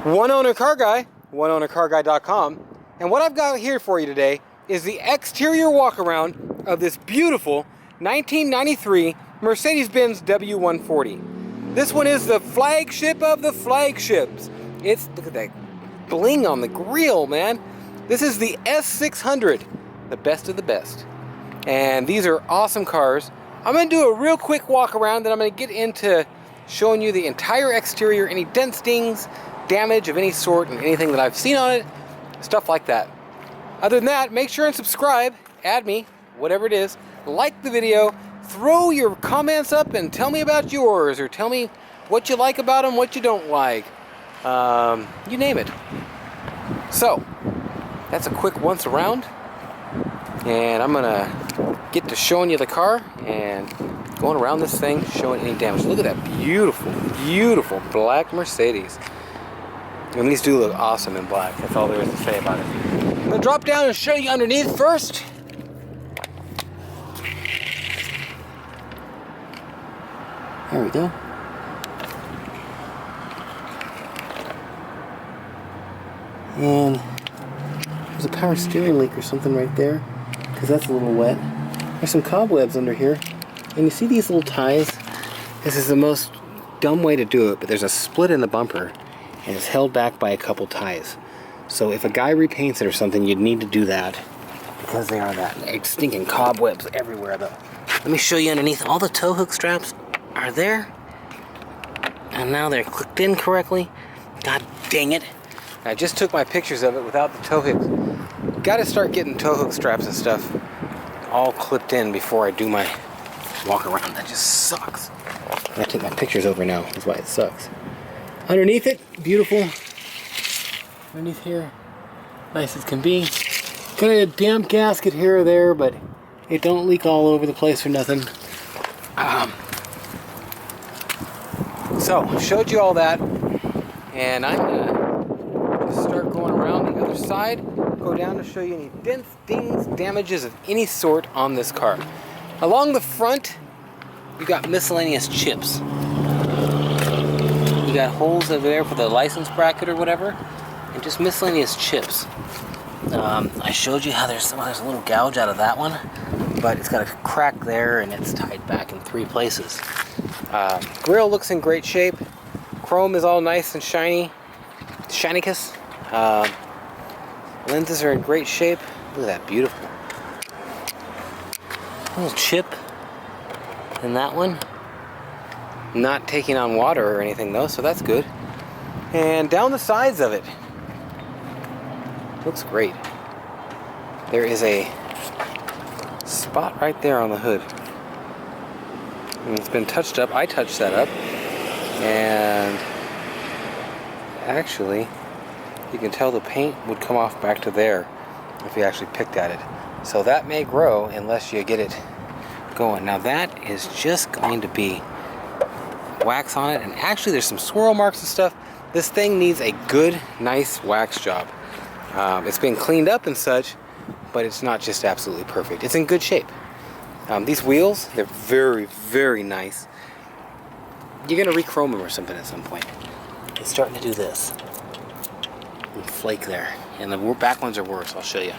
One owner car guy, oneownercarguy.com, and what I've got here for you today is the exterior walk around of this beautiful 1993 Mercedes-Benz W140. This one is the flagship of the flagships. Look at that bling on the grille, man. This is the S600, the best of the best. And these are awesome cars. I'm going to do a real quick walk around, then I'm going to get into showing you the entire exterior, any dents, dings, damage of any sort, and anything that I've seen on it, stuff like that. Other than that, make sure and subscribe, add me, whatever it is, like the video, throw your comments up and tell me about yours, or tell me what you like about them, what you don't like, you name it. So, that's a quick once around, and I'm gonna get to showing you the car and going around this thing, showing any damage. Look at that beautiful, beautiful black Mercedes. And these do look awesome in black. That's all there is to say about it. I'm gonna drop down and show you underneath first. There we go. And there's a power steering leak or something right there, because that's a little wet. There's some cobwebs under here. And you see these little ties? This is the most dumb way to do it, but there's a split in the bumper, and it's held back by a couple ties. So if a guy repaints it or something, you'd need to do that, because they are that stinking cobwebs everywhere though. Let me show you underneath. All the tow hook straps are there, and now they're clicked in correctly. God dang it. I just took my pictures of it without the tow hooks. Got to start getting tow hook straps and stuff all clipped in before I do my walk around. That just sucks. I gotta take my pictures over now. That's why it sucks. Underneath it, beautiful. Underneath here, nice as can be. Got a damp gasket here or there, but it don't leak all over the place or nothing. So, showed you all that, and I'm gonna start going around the other side, go down to show you any dents, dings, damages of any sort on this car. Along the front, you got miscellaneous chips. You got holes over there for the license bracket or whatever, and just miscellaneous chips. I showed you how there's a little gouge out of that one, but it's got a crack there and it's tied back in 3 places. Grille looks in great shape. Chrome is all nice and shiny, shinicus. Lenses are in great shape. Look at that, beautiful. Little chip in that one. Not taking on water or anything though, so that's good. And down the sides of it, looks great. There is a spot right there on the hood. And it's been touched up. I touched that up. And actually, you can tell the paint would come off back to there if you actually picked at it. So that may grow unless you get it going. Now that is just going to be wax on it, and actually there's some swirl marks and stuff. This thing needs a good, nice wax job. It's been cleaned up and such, but it's not just absolutely perfect. It's in good shape. These wheels, they're very, very nice. You're gonna re-chrome them or something at some point. It's starting to do this. And flake there. And the back ones are worse, I'll show you.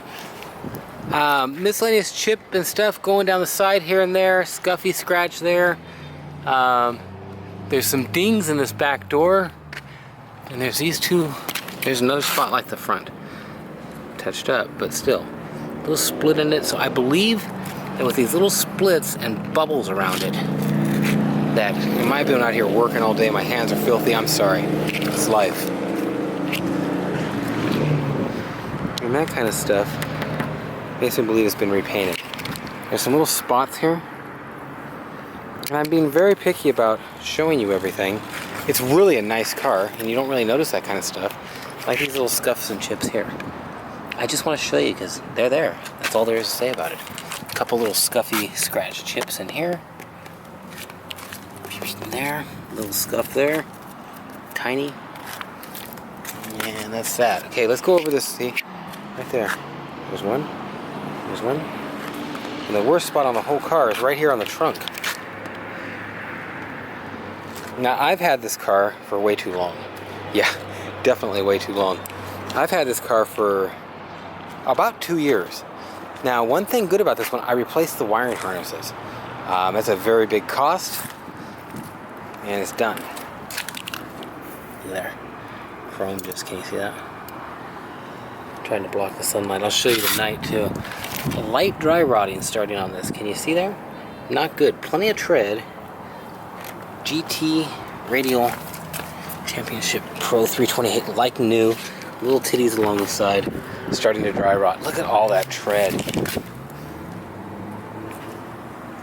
Miscellaneous chip and stuff going down the side here and there. Scuffy scratch there. There's some dings in this back door. And there's these two. There's another spot like the front. Touched up, but still. A little split in it. So I believe that with these little splits and bubbles around it, that it might be out here working all day. My hands are filthy. I'm sorry. It's life. And that kind of stuff makes me believe it's been repainted. There's some little spots here. And I'm being very picky about showing you everything. It's really a nice car, and you don't really notice that kind of stuff. Like these little scuffs and chips here. I just want to show you because they're there. That's all there is to say about it. A couple little scuffy scratch chips in here. There, little scuff there. Tiny. And that's that. Okay, let's go over this, see? Right there. There's one. There's one. And the worst spot on the whole car is right here on the trunk. Now, I've had this car for way too long. Yeah, definitely way too long. I've had this car for about 2 years. Now, one thing good about this one, I replaced the wiring harnesses. That's a very big cost, and it's done. There. Chrome just, can you see that? I'm trying to block the sunlight. I'll show you the night too. A light dry rotting starting on this. Can you see there? Not good. Plenty of tread. GT Radial Championship Pro 328, like new. Little titties along the side, starting to dry rot. Look at all that tread.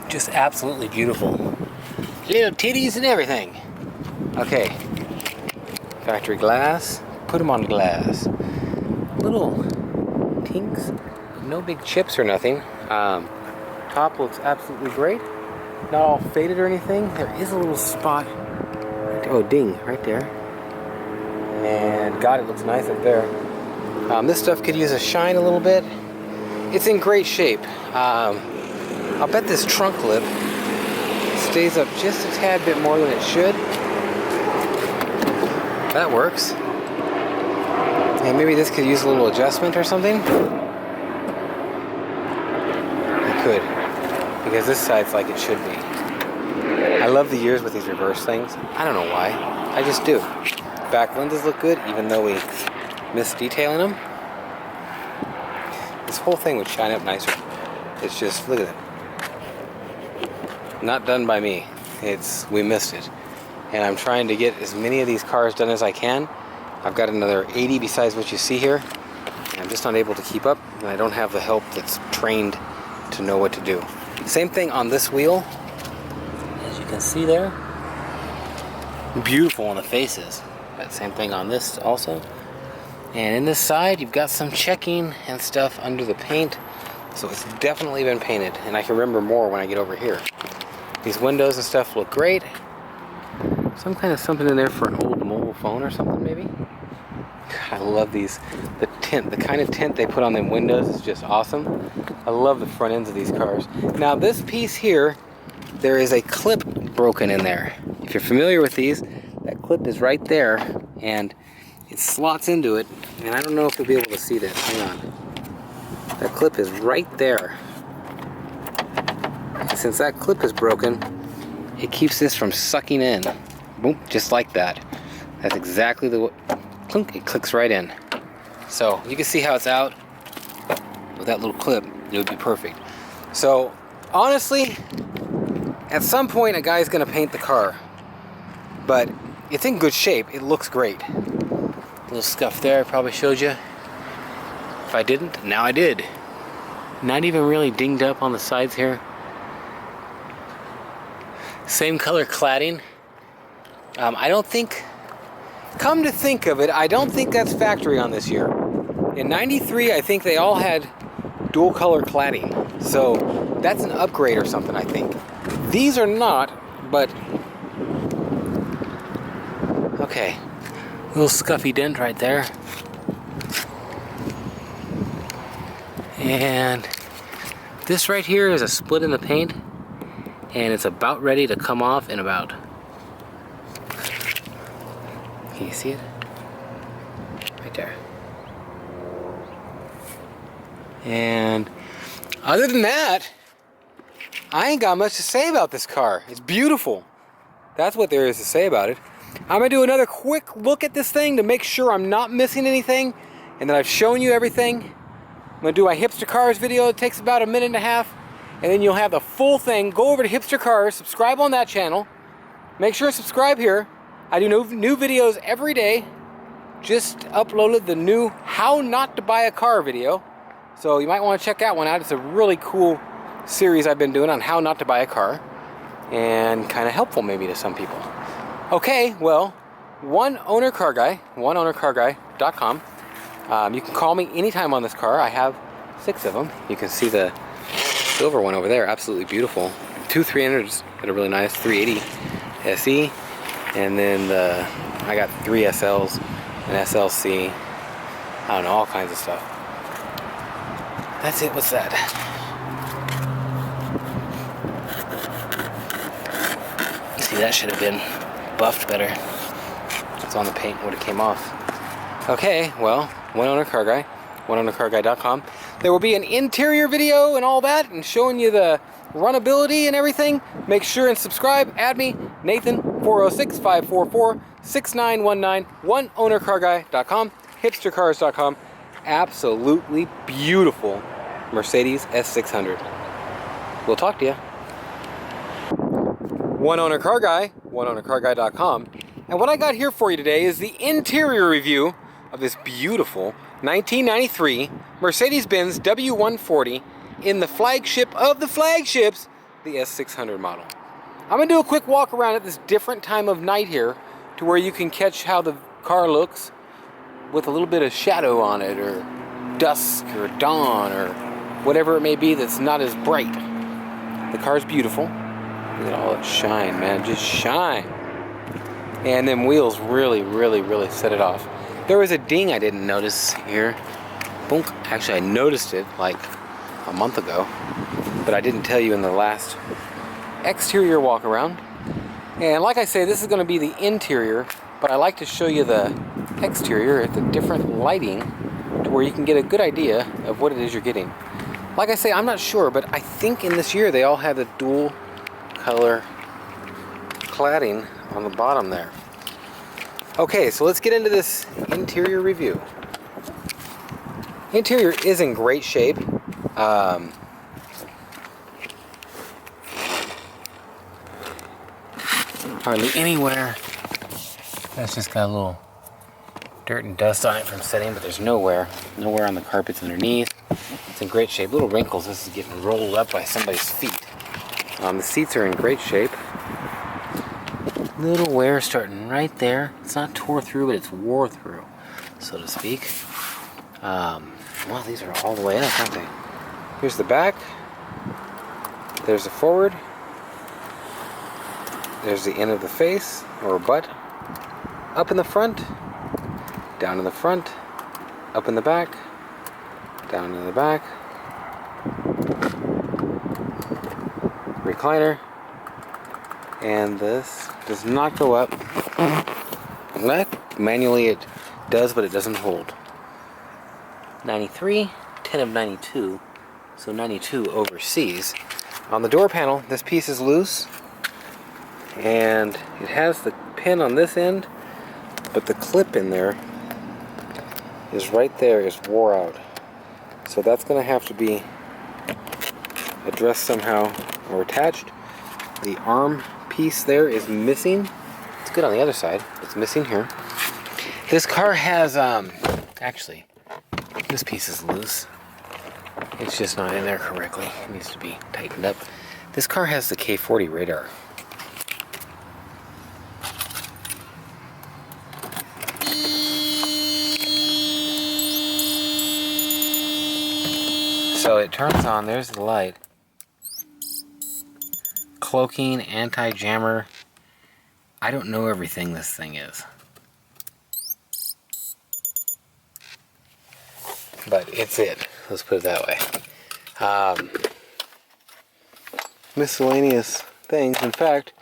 Just absolutely beautiful. Little titties and everything. Okay. Factory glass. Put them on glass. Little tinks. No big chips or nothing. Top looks absolutely great. Not all faded or anything. There is a little spot. Oh, ding, right there. And God, it looks nice up there. This stuff could use a shine a little bit. It's in great shape. I'll bet this trunk lip stays up just a tad bit more than it should. That works. And maybe this could use a little adjustment or something. It could, because this side's like it should be. I love the years with these reverse things. I don't know why. I just do. Back lenses look good, even though we missed detailing them. This whole thing would shine up nicer. It's just, look at it. Not done by me. We missed it. And I'm trying to get as many of these cars done as I can. I've got another 80 besides what you see here. And I'm just not able to keep up, and I don't have the help that's trained to know what to do. Same thing on this wheel. As you can see there. Beautiful on the faces. But same thing on this also. And in this side, you've got some checking and stuff under the paint. So it's definitely been painted. And I can remember more when I get over here. These windows and stuff look great. Some kind of something in there for an old mobile phone or something maybe. I love these. The tint, the kind of tint they put on them windows is just awesome. I love the front ends of these cars. Now this piece here, there is a clip broken in there. If you're familiar with these, that clip is right there and it slots into it. And I don't know if you'll be able to see this. Hang on. That clip is right there. And since that clip is broken, it keeps this from sucking in. Boom, just like that. That's exactly the clunk, it clicks right in. So you can see how it's out with that little clip. It would be perfect. So honestly, at some point a guy's gonna paint the car, but it's in good shape. It looks great. A little scuff there, I probably showed you. If I didn't, now I did. Not even really dinged up on the sides here. Same color cladding. I don't think, come to think of it, I don't think that's factory on this year. In '93, I think they all had dual color cladding. So that's an upgrade or something, I think. These are not, but okay. Little scuffy dent right there. And this right here is a split in the paint, and it's about ready to come off in about, can you see it? Right there. And other than that, I ain't got much to say about this car. It's beautiful. That's what there is to say about it. I'm gonna do another quick look at this thing to make sure I'm not missing anything and that I've shown you everything. I'm gonna do my Hipster Cars video. It takes about 1.5 minutes, and then you'll have the full thing. Go over to Hipster Cars, subscribe on that channel. Make sure to subscribe here. I do new videos every day. Just uploaded the new How Not to Buy a Car video. So you might want to check that one out. It's a really cool series I've been doing on how not to buy a car. And kind of helpful maybe to some people. Okay, well, oneownercarguy.com. You can call me anytime on this car. I have 6 of them. You can see the silver one over there, absolutely beautiful. 2 300s that are really nice, 380 SE, and then I got 3 SLs, an SLC, I don't know, all kinds of stuff. That's it, what's that? See, that should have been buffed better. It's on the paint when it came off. Okay, well, one owner car guy, oneownercarguy.com. There will be an interior video and all that, and showing you the runnability and everything. Make sure and subscribe. Add me, Nathan, 406-544-6919, oneownercarguy.com, hipstercars.com. Absolutely beautiful Mercedes S600. We'll talk to you. One Owner Car Guy, oneownercarguy.com. And what I got here for you today is the interior review of this beautiful 1993 Mercedes-Benz W140 in the flagship of the flagships, the S600 model. I'm going to do a quick walk around at this different time of night here to where you can catch how the car looks with a little bit of shadow on it, or dusk or dawn or whatever it may be that's not as bright. The car's beautiful. Look at all that shine, man, just shine. And them wheels really set it off. There was a ding I didn't notice here. Boom. Actually, I noticed it like a month ago, but I didn't tell you in the last exterior walk around. And like I say, this is going to be the interior, but I like to show you the exterior at the different lighting to where you can get a good idea of what it is you're getting. Like I say, I'm not sure, but I think in this year they all have the dual color cladding on the bottom there. Okay, so let's get into this interior review. Interior is in great shape. Hardly anywhere. That's just got a little dirt and dust on it from setting, but there's nowhere on the carpets underneath. It's in great shape. Little wrinkles. This is getting rolled up by somebody's feet. The seats are in great shape. Little wear starting right there. It's not tore through, but it's wore through, so to speak. Well, these are all the way up, aren't they? Here's the back. There's the forward. There's the end of the face, or butt. Up in the front. Down in the front. Up in the back. Down in the back. Recliner. And this does not go up. Manually it does, but it doesn't hold. 93, 10 of 92, so 92 overseas. On the door panel, this piece is loose, and it has the pin on this end, but the clip in there is right there, is wore out. So that's going to have to be addressed somehow or attached. The arm piece there is missing. It's good on the other side. It's missing here. This car has, actually, this piece is loose. It's just not in there correctly. It needs to be tightened up. This car has the K40 radar. So it turns on, there's the light. Cloaking, anti-jammer. I don't know everything this thing is. But it's it. Let's put it that way. Miscellaneous things. In fact,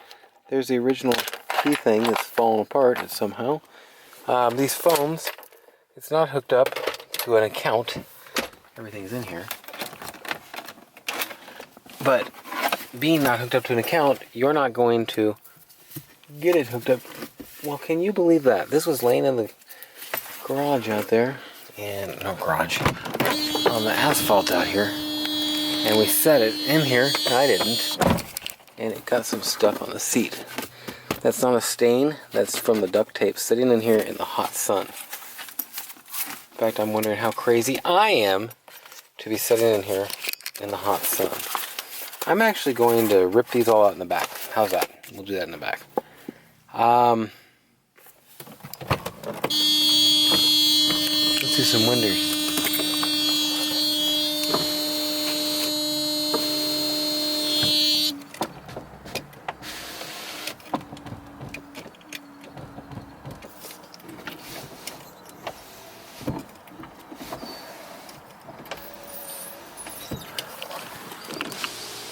there's the original key thing that's fallen apart somehow. These phones, it's not hooked up to an account. Everything's in here. But being not hooked up to an account, you're not going to get it hooked up. Well, can you believe that? This was laying in the garage out there, and no garage, on the asphalt out here, and we set it in here. I didn't, and it got some stuff on the seat. That's not a stain, that's from the duct tape sitting in here in the hot sun. In fact, I'm wondering how crazy I am to be sitting in here in the hot sun. I'm actually going to rip these all out in the back. How's that? We'll do that in the back. Let's do some winders.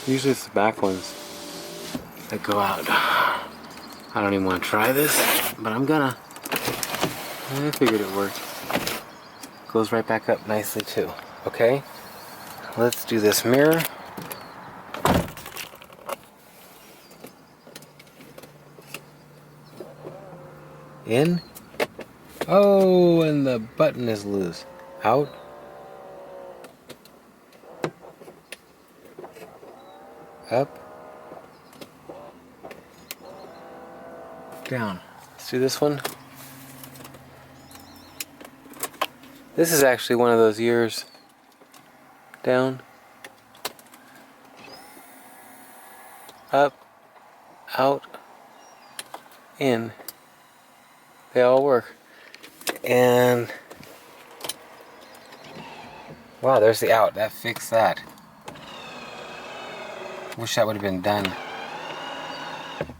Usually it's the back ones that go out. I don't even want to try this, but I'm gonna. I figured it worked. Goes right back up nicely too. Okay, let's do this mirror. In. Oh, and the button is loose. Out. Up. Down. Let's do this one. This is actually one of those years. Down. Up. Out. In. They all work. And wow, there's the out. That fixed that. Wish that would have been done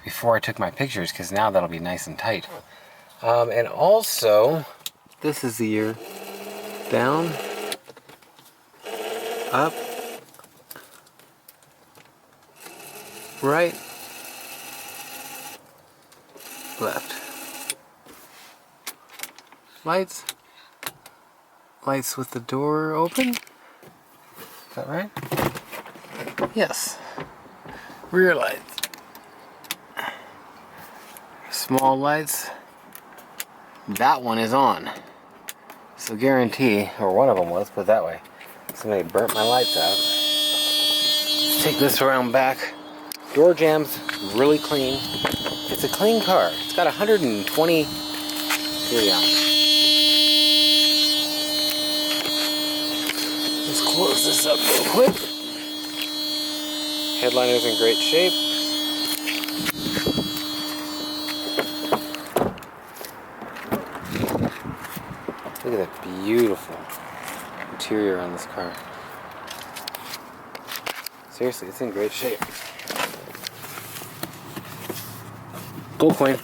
before I took my pictures, because now that'll be nice and tight. And also, this is the year. Down, up, right, left. Lights. Lights with the door open. Is that right? Yes. Rear lights. Small lights. That one is on. So guarantee, or one of them was, put it that way. Somebody burnt my lights out. Let's take this around back. Door jambs, really clean. It's a clean car. It's got 123 on it. Let's close this up real quick. Headliner's in great shape. Look at that beautiful interior on this car. Seriously, it's in great shape. Gold coin.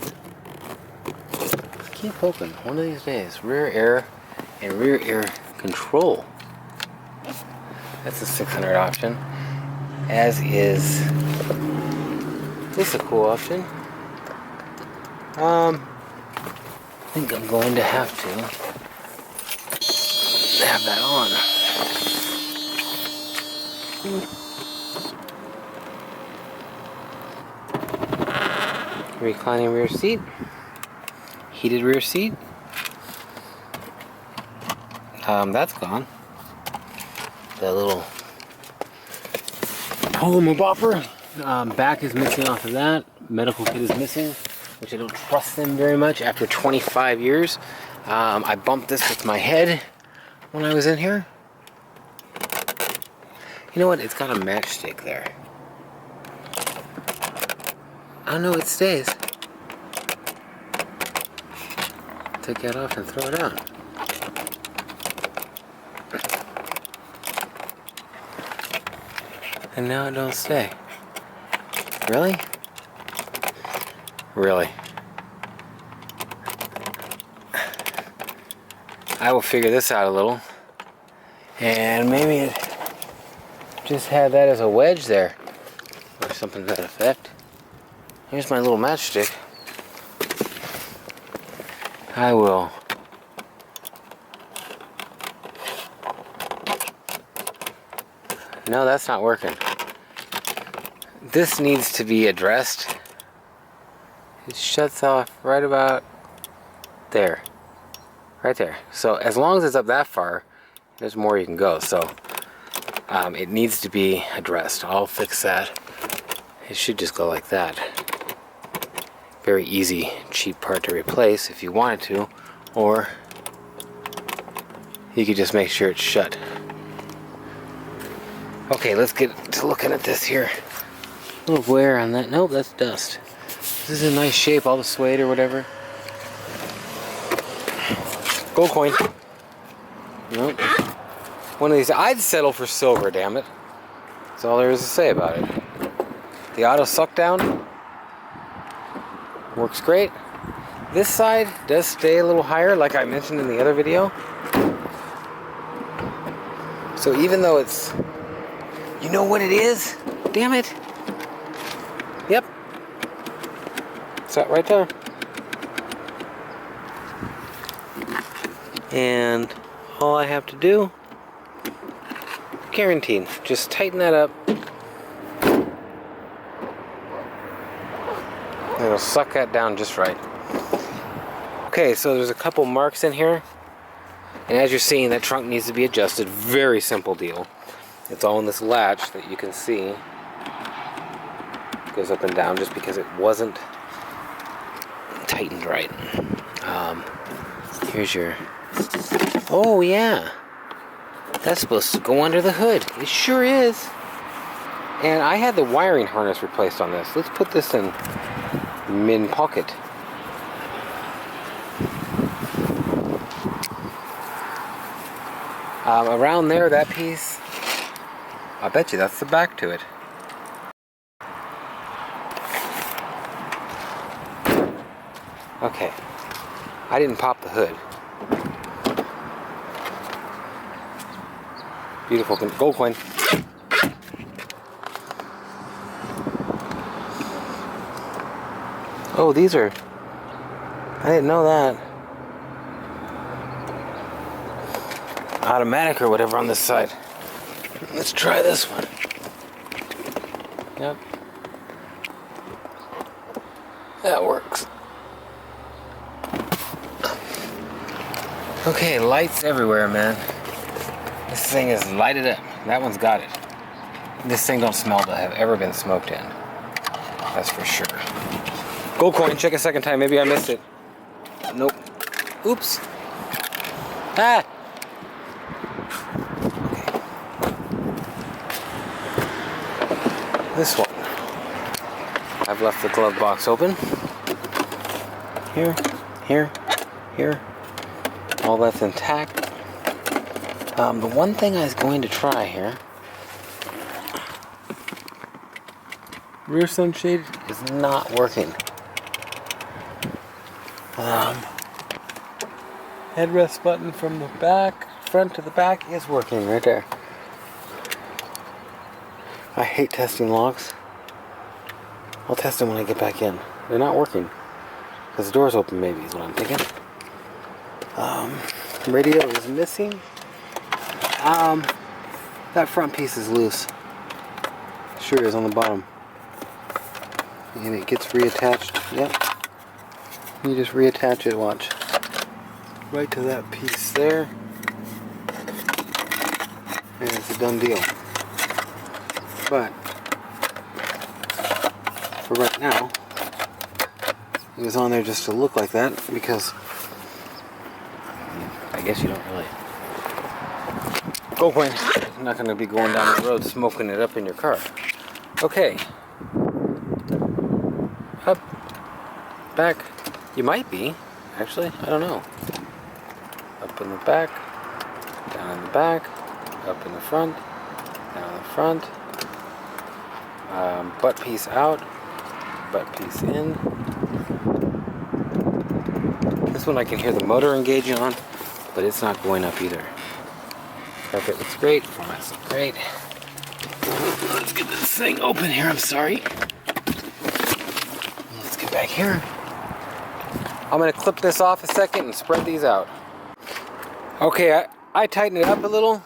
Keep hoping one of these days. Rear air and rear air control. That's a 600 option. As is this a cool option. I think I'm going to have that on. Reclining rear seat. Heated rear seat. That's gone. That little polymer bopper. Back is missing off of that. Medical kit is missing, which I don't trust them very much after 25 years. I bumped this with my head when I was in here. You know what? It's got a matchstick there. Oh no, it stays. Take that off and throw it out. And now it don't stay. Really? Really? I will figure this out a little. And maybe it just had that as a wedge there. Or something to that effect. Here's my little matchstick. I will no, that's not working. This needs to be addressed. It shuts off right about there. Right there. So as long as it's up that far, there's more you can go. So it needs to be addressed. I'll fix that. It should just go like that. Very easy, cheap part to replace if you wanted to, or you could just make sure it's shut. Okay, let's get to looking at this here. A little wear on that. Nope, that's dust. This is in nice shape, all the suede or whatever. Gold coin. Nope. One of these. I'd settle for silver, damn it. That's all there is to say about it. The auto suck down works great. This side does stay a little higher, like I mentioned in the other video. So even though it's, you know what it is? Damn it. Yep. It's that right there. And all I have to do, guaranteed, just tighten that up. It'll suck that down just right. Okay, so there's a couple marks in here. And as you're seeing, that trunk needs to be adjusted. Very simple deal. It's all in this latch that you can see. It goes up and down just because it wasn't tightened right. Here's your... Oh yeah, that's supposed to go under the hood. It sure is. And I had the wiring harness replaced on this. Let's put this in pocket. Around there, that piece, I bet you that's the back to it. Okay, I didn't pop the hood. Beautiful gold coin. Oh, these are... I didn't know that. Automatic or whatever on this side. Let's try this one. Yep. That works. Okay, lights everywhere, man. This thing is lighted up. That one's got it. This thing don't smell to have ever been smoked in. That's for sure. Gold coin, check a second time. Maybe I missed it. Nope. Oops. Ah! Okay. This one. I've left the glove box open. Here, here, here. All that's intact. The one thing I was going to try here, rear sunshade is not working. Headrest button from the back, front to the back is working right there. I hate testing locks. I'll test them when I get back in. They're not working because the door's open, maybe is what I'm thinking. Radio is missing. That front piece is loose. Sure is on the bottom. And it gets reattached. Yep. You just reattach it, watch. Right to that piece there. And it's a done deal. But for right now, it was on there just to look like that because I guess you don't really. Gold coin. I'm not going to be going down the road smoking it up in your car. Okay. Up. Back. You might be. Actually, I don't know. Up in the back. Down in the back. Up in the front. Down in the front. Butt piece out. Butt piece in. This one I can hear the motor engaging on, but it's not going up either. Carpet looks great. Formats look great. Let's get this thing open here. I'm sorry. Let's get back here. I'm going to clip this off a second and spread these out. Okay, I tightened it up a little.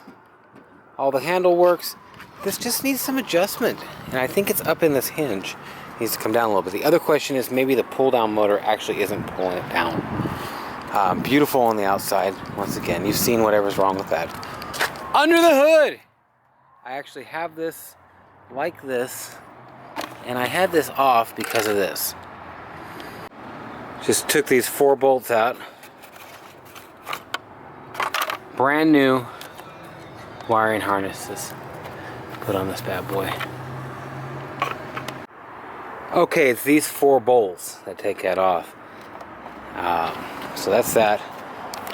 All the handle works. This just needs some adjustment. And I think it's up in this hinge. It needs to come down a little bit. The other question is maybe the pull down motor actually isn't pulling it down. Beautiful on the outside. Once again, you've seen whatever's wrong with that. Under the hood! I actually have this like this. And I had this off because of this. Just took these 4 bolts out. Brand new wiring harnesses. Put on this bad boy. Okay, it's these 4 bolts that take that off. So that's that.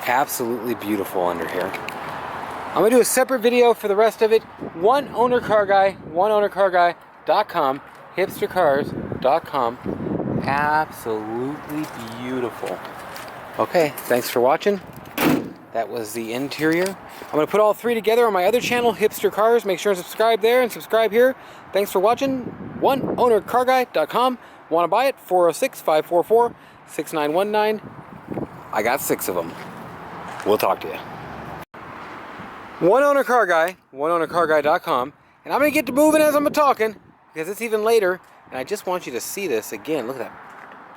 Absolutely beautiful under here. I'm going to do a separate video for the rest of it. One owner car guy, oneownercarguy.com, hipstercars.com. Absolutely beautiful. Okay, thanks for watching. That was the interior. I'm going to put all 3 together on my other channel, Hipster Cars. Make sure to subscribe there and subscribe here. Thanks for watching. oneownercarguy.com. Want to buy it? 406-544-6919. I got 6 of them. We'll talk to you. One owner car guy, oneownercarguy.com, and I'm gonna get to moving as I'm talking because it's even later, and I just want you to see this again. Look at that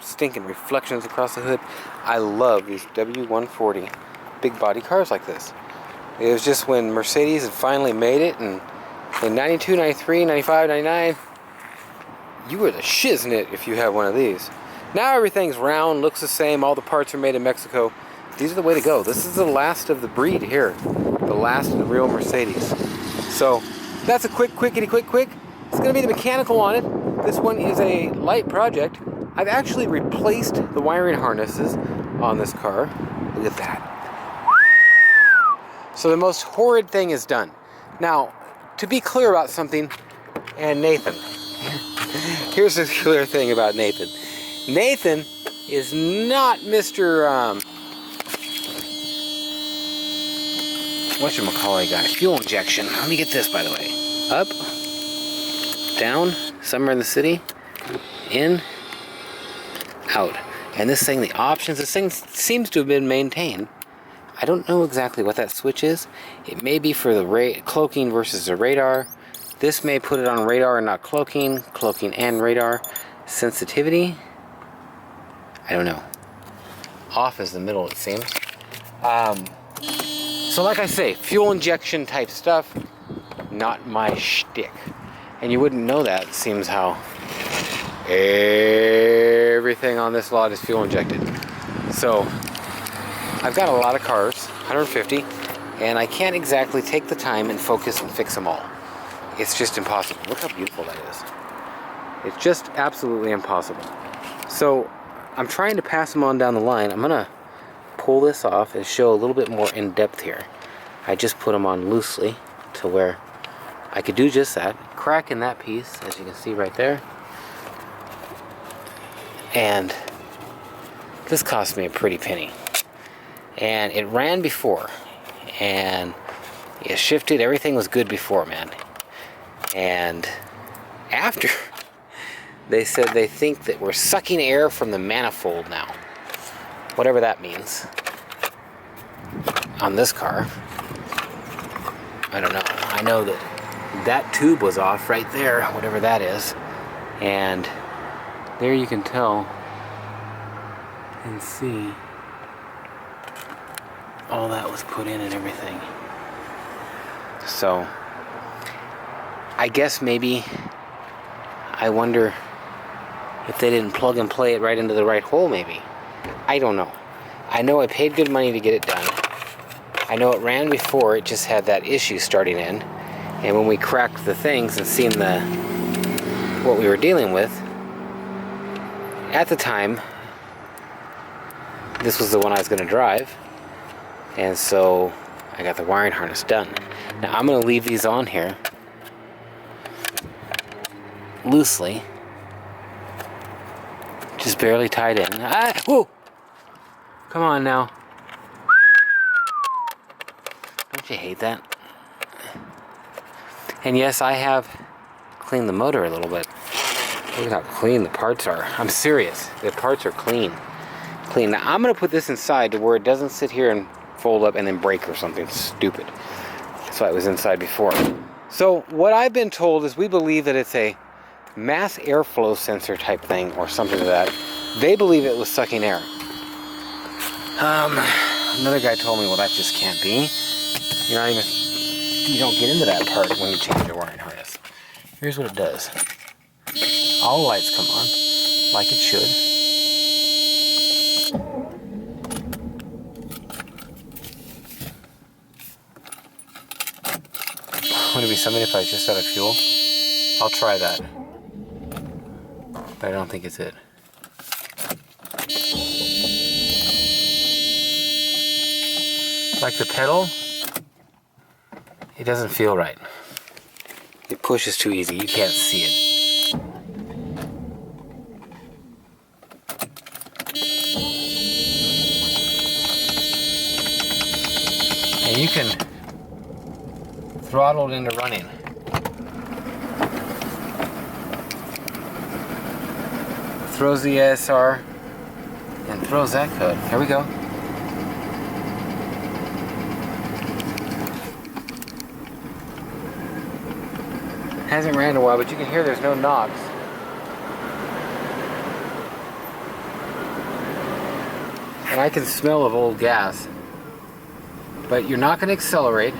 stinking reflections across the hood. I love these W140 big body cars like this. It was just when Mercedes had finally made it, and in 92, 93, 95, 99, you were the shiznit if you had one of these. Now everything's round, looks the same, all the parts are made in Mexico. These are the way to go. This is the last of the breed here. The last of the real Mercedes. So that's a quick. It's gonna be the mechanical on it. This one is a light project. I've actually replaced the wiring harnesses on this car. Look at that. So the most horrid thing is done. Now, to be clear about something, and Nathan, here's the clear thing about Nathan. Nathan is not Mr. Whatchamacallit guy. Fuel injection. Let me get this, by the way. Up, down, somewhere in the city, in, out. And this thing, the options, this thing seems to have been maintained. I don't know exactly what that switch is. It may be for the cloaking versus the radar. This may put it on radar and not cloaking. Cloaking and radar. Sensitivity. I don't know. Off is the middle, it seems. So like I say, fuel injection type stuff, not my shtick. And you wouldn't know that, it seems how everything on this lot is fuel injected. So I've got a lot of cars, 150, and I can't exactly take the time and focus and fix them all. It's just impossible. Look how beautiful that is. It's just absolutely impossible. So I'm trying to pass them on down the line. I'm gonna pull this off and show a little bit more in depth here. I just put them on loosely to where I could do just that. Crack in that piece, as you can see right there. And this cost me a pretty penny. And it ran before. And it shifted, everything was good before, man. And after, they said they think that we're sucking air from the manifold now. Whatever that means. On this car. I don't know. I know that that tube was off right there, whatever that is. And there you can tell and see all that was put in and everything. So I guess maybe, I wonder if they didn't plug and play it right into the right hole, maybe. I don't know. I know I paid good money to get it done. I know it ran before, it just had that issue starting in. And when we cracked the things and seen what we were dealing with, at the time, this was the one I was going to drive. And so I got the wiring harness done. Now I'm going to leave these on here loosely, just barely tied in. Whoa! Come on now. Don't you hate that? And yes, I have cleaned the motor a little bit. Look at how clean the parts are. I'm serious. The parts are clean. Now I'm going to put this inside to where it doesn't sit here and fold up and then break or something stupid. That's why it was inside before. So what I've been told is we believe that it's a mass airflow sensor type thing or something like that. They believe it was sucking air. Another guy told me, well, that just can't be. You don't get into that part when you change your wiring harness. Here's what it does. All the lights come on, like it should. Would it be something if I just out of fuel? I'll try that. But I don't think it's it. Like the pedal, it doesn't feel right. It pushes too easy, you can't see it. And you can throttle it into running. Throws the ASR and throws that code. Here we go. Hasn't ran in a while, but you can hear there's no knocks. And I can smell of old gas. But you're not going to accelerate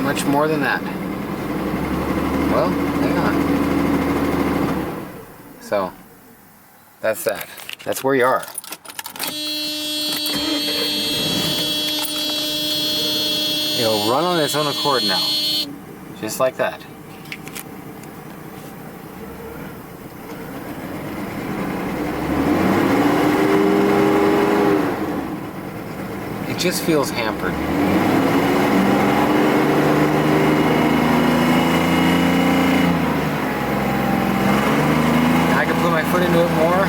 much more than that. Well, hang on. So, that's that. That's where you are. It'll run on its own accord now. Just like that. It just feels hampered. I can put my foot into it more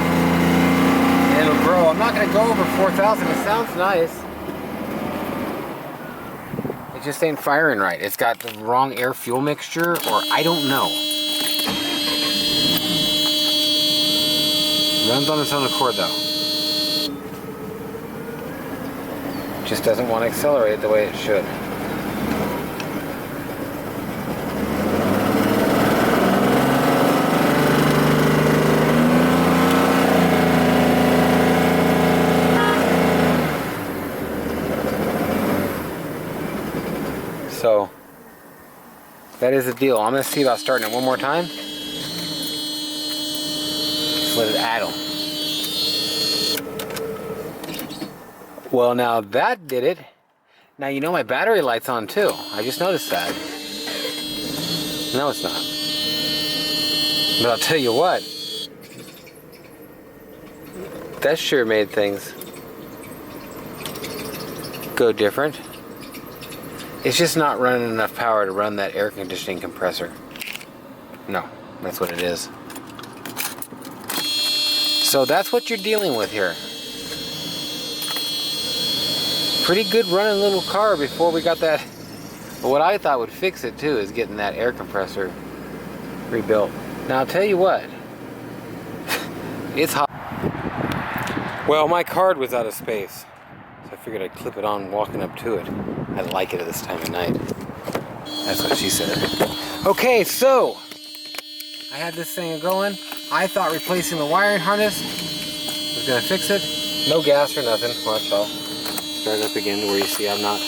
and it'll grow. I'm not going to go over 4,000. It sounds nice. It just ain't firing right. It's got the wrong air-fuel mixture, or I don't know. Runs on its own accord though. Just doesn't want to accelerate the way it should. So that is the deal. I'm going to see about starting it one more time. Just let it idle. Well, now that did it. Now you know my battery light's on too. I just noticed that. No, it's not. But I'll tell you what. That sure made things go different. It's just not running enough power to run that air conditioning compressor. No, that's what it is. So that's what you're dealing with here. Pretty good running little car before we got that. But what I thought would fix it too is getting that air compressor rebuilt. Now I'll tell you what, it's hot. Well, my card was out of space, so I figured I'd clip it on walking up to it. I like it at this time of night. That's what she said. Okay, so I had this thing going. I thought replacing the wiring harness was gonna fix it. No gas or nothing. Watch, I'll start it up again to where you see I'm not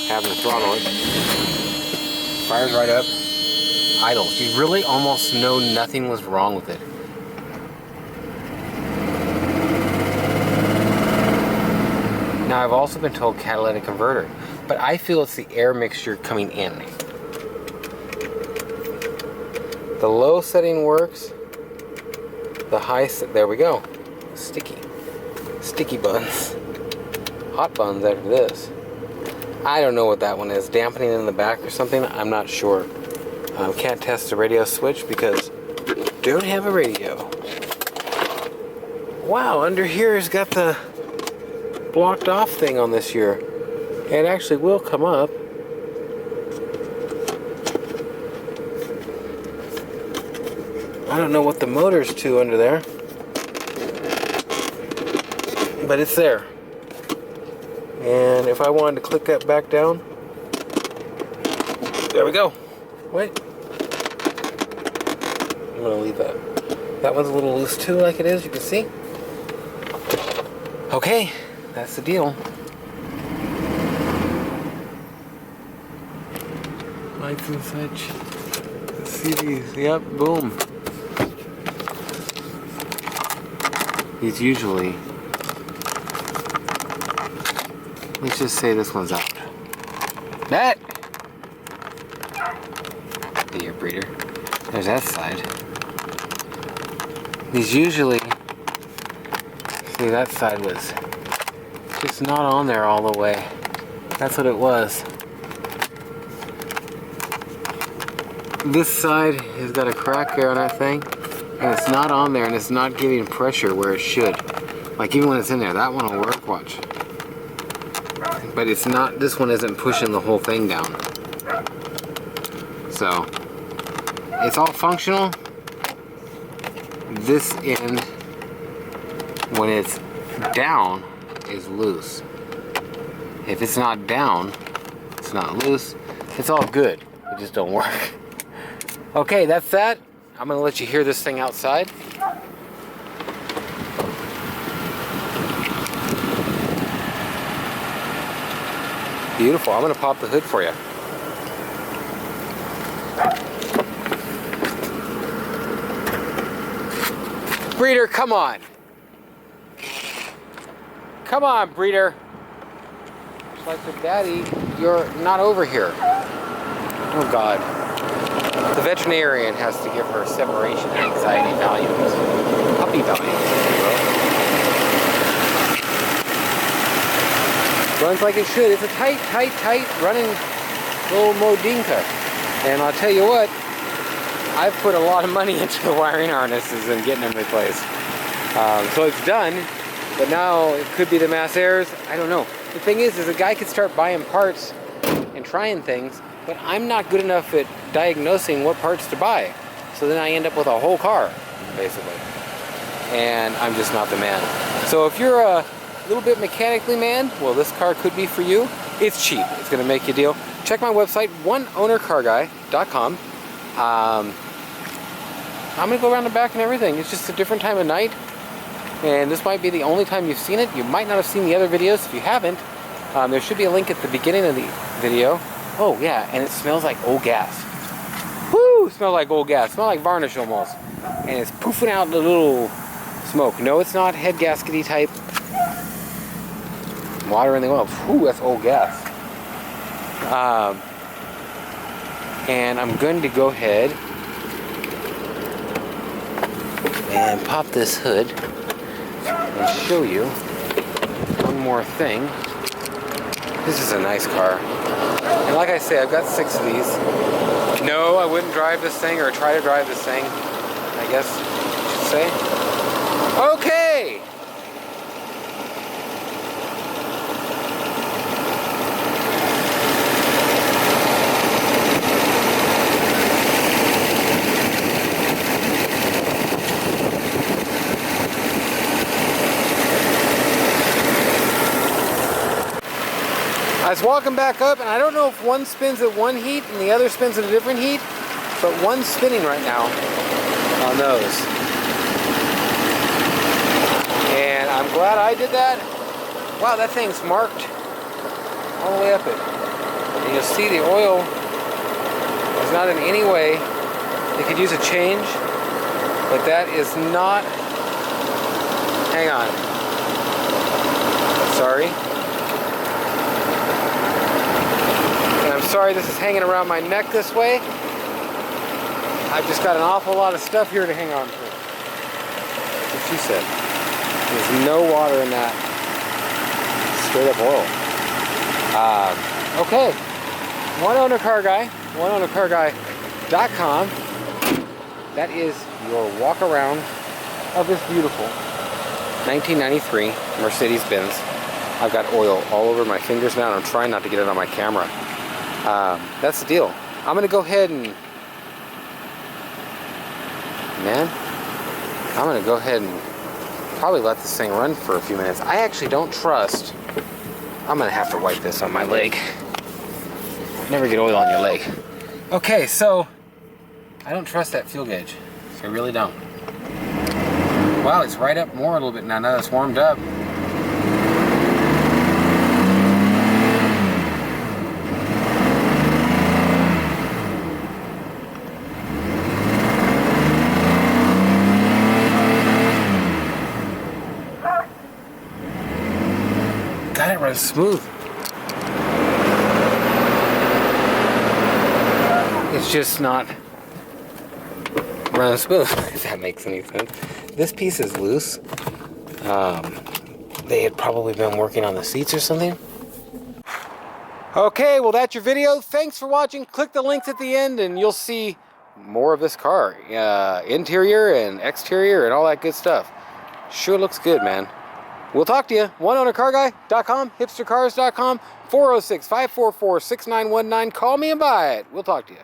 having to throttle it. Fires right up. Idles. You really almost know nothing was wrong with it. Now I've also been told catalytic converter, but I feel it's the air mixture coming in. The low setting works. The high there we go. Sticky buns. Hot buns after this. I don't know what that one is. Dampening in the back or something? I'm not sure. Can't test the radio switch because don't have a radio. Wow, under here has got the blocked off thing on this here. It actually will come up. I don't know what the motor's to under there, but it's there. And if I wanted to click that back down, there we go. Wait. I'm gonna leave that. That one's a little loose too, like it is, you can see. Okay, that's the deal. Lights and such. Let's see these. Yep, boom. These usually, let's just say this one's out. That! The air breather. There's that side. These usually, see, that side was just not on there all the way. That's what it was. This side has got a crack there on that thing, and it's not on there, and it's not giving pressure where it should. Like even when it's in there, that one will work, watch. But it's not, this one isn't pushing the whole thing down. So, it's all functional. This end, when it's down, is loose. If it's not down, it's not loose, it's all good. It just don't work. Okay, that's that. I'm gonna let you hear this thing outside. Beautiful. I'm gonna pop the hood for you. Breeder, come on. Come on, breeder. It's like the daddy, you're not over here. Oh God. The veterinarian has to give her separation anxiety Valiums. Puppy Valiums, if you will. Runs like it should. It's a tight running little Modinka. And I'll tell you what, I've put a lot of money into the wiring harnesses and getting them replaced. So it's done, but now it could be the mass errors. I don't know. The thing is a guy could start buying parts and trying things, but I'm not good enough at diagnosing what parts to buy. So then I end up with a whole car, basically. And I'm just not the man. So if you're a little bit mechanically manned, well, this car could be for you. It's cheap. It's going to make you a deal. Check my website, oneownercarguy.com. I'm going to go around the back and everything. It's just a different time of night. And this might be the only time you've seen it. You might not have seen the other videos. If you haven't, there should be a link at the beginning of the video. Oh, yeah, and it smells like old gas. Woo! It smells like old gas. It smells like varnish almost. And it's poofing out the little smoke. No, it's not head gaskety type. Water in the oil. Whew, that's old gas. And I'm going to go ahead and pop this hood and show you one more thing. This is a nice car. And like I say, I've got 6 of these. No, I wouldn't drive this thing or try to drive this thing, I guess you should say. Okay! I was walking back up, and I don't know if one spins at one heat and the other spins at a different heat, but one's spinning right now on those. And I'm glad I did that. Wow, that thing's marked all the way up it. And you'll see the oil is not in any way. They could use a change, but that is not. Hang on. Sorry. Sorry this is hanging around my neck this way. I've just got an awful lot of stuff here to hang on to. That's what she said. There's no water in that. Straight up oil. Okay. One Owner Car Guy. oneownercarguy.com. That is your walk around of this beautiful 1993 Mercedes-Benz. I've got oil all over my fingers now, and I'm trying not to get it on my camera. That's the deal. I'm gonna go ahead and probably let this thing run for a few minutes. I actually don't trust. I'm gonna have to wipe this on my leg. Never get oil on your leg. Okay, so I don't trust that fuel gauge. So I really don't. Wow, it's right up more a little bit now that it's warmed up. God, it runs smooth. It's just not running smooth, if that makes any sense. This piece is loose. They had probably been working on the seats or something. Okay, well that's your video. Thanks for watching. Click the links at the end and you'll see more of this car. Interior and exterior and all that good stuff. Sure looks good, man. We'll talk to you. oneownercarguy.com, hipstercars.com, 406-544-6919. Call me and buy it. We'll talk to you.